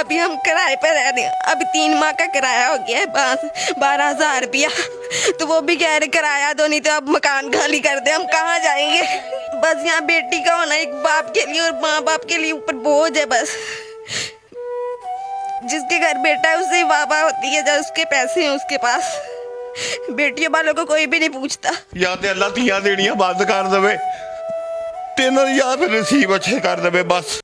अभी हम किराए पे रह रहे हैं। अभी 3 माह का किराया हो गया है 12,000 रुपया। तो वो भी कह रहे किराया दो, नहीं तो अब मकान खाली कर दे। हम कहाँ जाएंगे? बस यहाँ बेटी का होना एक बाप के लिए और माँ बाप के लिए ऊपर बोझ है। बस जिसके घर बेटा है उससे वाह होती है, जब उसके पैसे हैं उसके पास। बेटियों वालों को कोई भी नहीं पूछता। या तो अल्लाह धीयां देनियां बंद कर दे, तेन या फिर नसीब अच्छे कर दे बस।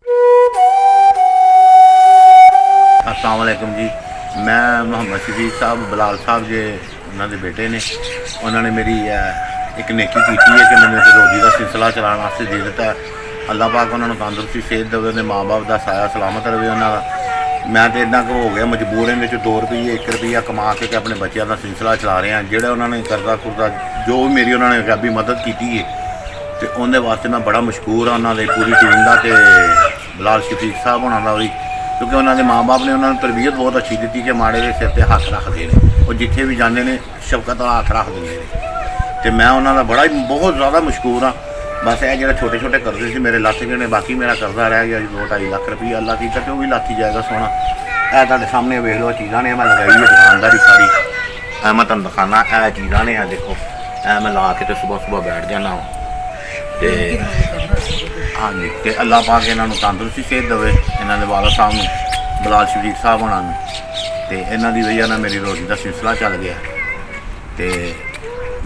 अस्सलाम वालेकुम जी, मैं मोहम्मद शफीक साहब बलाल साहब जे उन्होंने बेटे ने, उन्होंने मेरी एक नेकी की है कि मैंने रोजी का सिलसिला चलाने वास्ते दे दिता। अल्लाह पाक उन्होंने तंदुरुस्ती सेहत देवे, उन्हें माँ बाप का साया सलामत रहे उन्होंने। मैं तो इन्ना को हो गया मजबूर, इन 2 रुपये 1 रुपया कमा के अपने बच्चों का सिलसिला चला रहे हैं। जोड़ा उन्होंने करदा कुरदा जो भी मेरी उन्होंने गैबी मदद की है, तो उनके वास्ते मैं बड़ा मशहूर हाँ उन्होंने पूरी टीम का। तो बलाल शफीक साहब होना का भी, क्योंकि उन्होंने माँ बाप ने उन्होंने तरबीयत बहुत अच्छी दी कि माड़े के सिर पर हथ रखते हैं और जिथे भी जाते हैं शफकत वाला हथ रख देंगे। तो मैं उन्होंने बड़ा ही बहुत ज़्यादा मशहूर हाँ। बस यह जो छोटे छोटे कर्जे से मेरे लथ गए ने, बाकी मेरा कर्जा रह गया 2-2.5 लाख रुपया। अल्लाह की करके वो भी लाथी जाएगा सोना। यह तुहाडे सामने वेख लो चीज़ां ने मैं लगाई है दुकानदारी सारी। मैं तुहानूं दिखाना यह चीज़ां ने, देखो मैं ला के तो सुबह सुबह बैठ जाना वा। तो हाँ जी, तो अल्लाह पाक इन्होंने तंदुरुस्ती सेहत देवे, इन्होंने वाला साहब नूं बलाल शफीक साहब होना नूं। तो इन्हों की वजह नाल मेरी रोजी का सिलसिला चल गया। तो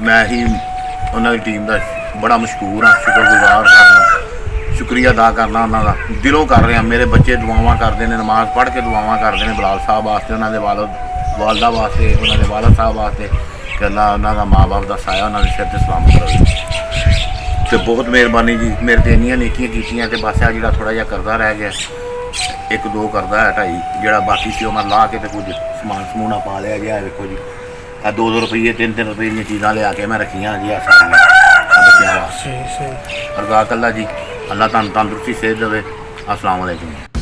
मैं ही उन्होंने टीम का बड़ा मशहूर हाँ, शुक्रगुजार करना, शुक्रिया अदा करना उन्होंने दिलों कर रहे हैं। मेरे बच्चे दुआवां करते हैं, नमाज पढ़ के दुआवां करते हैं बलाल साहब वास्ते, उन्होंने वालदा वास्ते, उन्होंने वालद साहब वास्ते कि अल्लाह उन्होंने माँ बाप का साया उन्होंने सिर ते सलामत रहे। तो बहुत मेहरबानी जी, मेरे तो इन्नियां नेकियां कीतियां। तो बस आ थोड़ा जिहा करदा रह गया, 1-2 करदा है 2.5, जोड़ा बाकी से मैं ला के तो कुछ समान समूना पा लिया गया। देखो जी, 2-2 रुपये 3-3 रुपये दी चीज़ां लिया के मैं रखियां जी सारियां बच्चों वास्ते। अरदास अल्लाह जी, अल्लाह तुहानूं तंदुरुस्ती सेहत देवे। अस्सलाम वालेकुम।